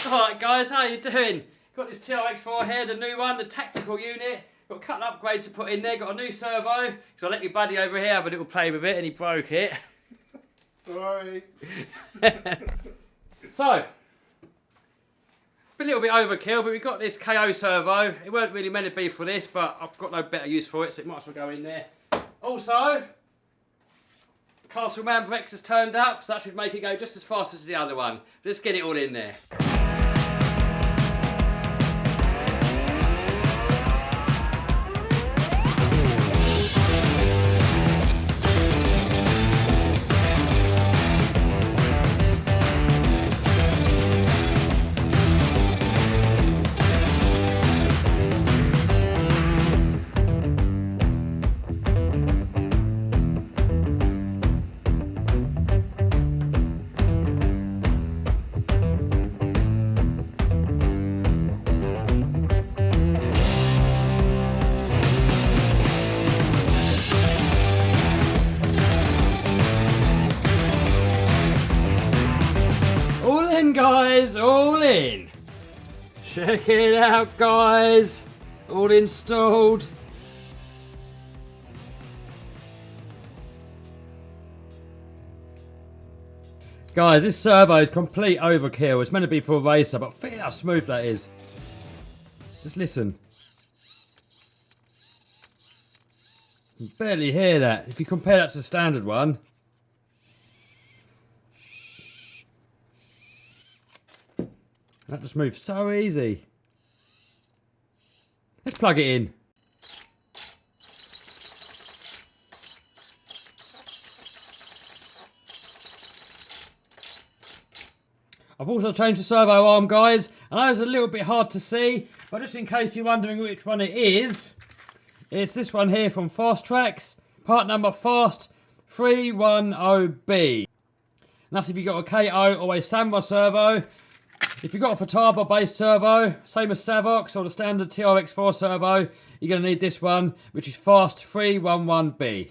Alright guys, how you doing? Got this TRX-4 here, the new one, the tactical unit. Got a couple of upgrades to put in there, got a new servo. So I let my buddy over here have a little play with it and he broke it. Sorry. So, a little bit overkill, but we've got this KO servo. It weren't really meant to be for this, but I've got no better use for it, so it might as well go in there. Also, Castle Mamba X has turned up, so that should make it go just as fast as the other one. Let's get it all in there. All in guys, all in. Check it out guys, all installed. Guys, this servo is complete overkill. It's meant to be for a racer, but feel how smooth that is. Just listen. You can barely hear that. If you compare that to the standard one. That just moves so easy. Let's plug it in. I've also changed the servo arm, guys. I know it's a little bit hard to see, but just in case you're wondering which one it is, it's this one here from Fast Tracks, part number Fast 310B. And that's if you've got a KO or a Samba servo. If you've got a Talbot based servo, same as Savox or the standard TRX-4 servo, you're going to need this one, which is Fast 311B.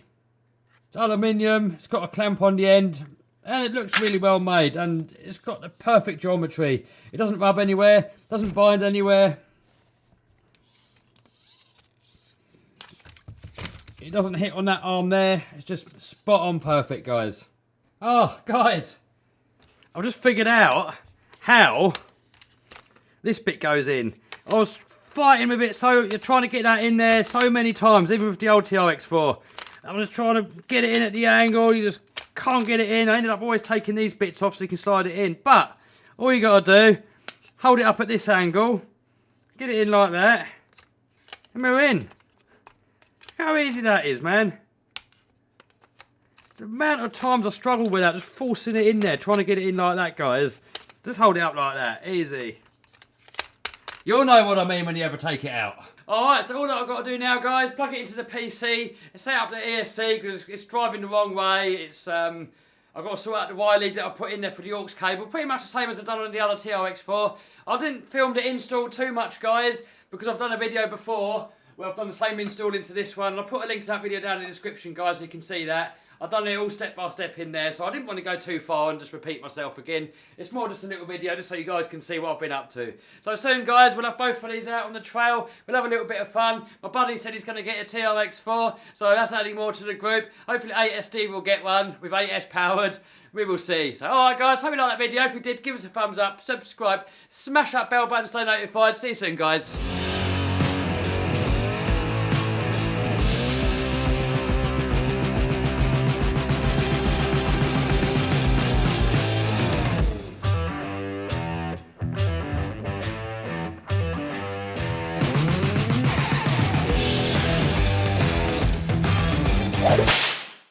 It's aluminium, it's got a clamp on the end, and it looks really well made, and it's got the perfect geometry. It doesn't rub anywhere, doesn't bind anywhere. It doesn't hit on that arm there, it's just spot on perfect, guys. Oh, guys, I've just figured out how this bit goes in. I was fighting with it, so you're trying to get that in there so many times, even with the old TRX-4. I was trying to get it in at the angle, you just can't get it in. I ended up always taking these bits off so you can slide it in. But all you got to do, hold it up at this angle, get it in like that, and we're in. How easy that is, man. The amount of times I struggled with that, just forcing it in there, trying to get it in like that, guys. Just hold it up like that, easy. You'll know what I mean when you ever take it out. Alright, so all that I've got to do now, guys, plug it into the PC, and set up the ESC, because it's driving the wrong way. It's I've got to sort out the wire lead that I put in there for the aux cable, pretty much the same as I've done on the other TRX-4. I didn't film the install too much, guys, because I've done a video before where I've done the same install into this one, and I'll put a link to that video down in the description, guys, so you can see that. I've done it all step by step in there, so I didn't want to go too far and just repeat myself again. It's more just a little video just so you guys can see what I've been up to. So soon, guys, we'll have both of these out on the trail. We'll have a little bit of fun. My buddy said he's going to get a TRX-4, so that's adding more to the group. Hopefully ASD will get one with AS powered. We will see. So alright guys, hope you liked that video. If you did, give us a thumbs up, subscribe, smash that bell button, stay notified. See you soon, guys.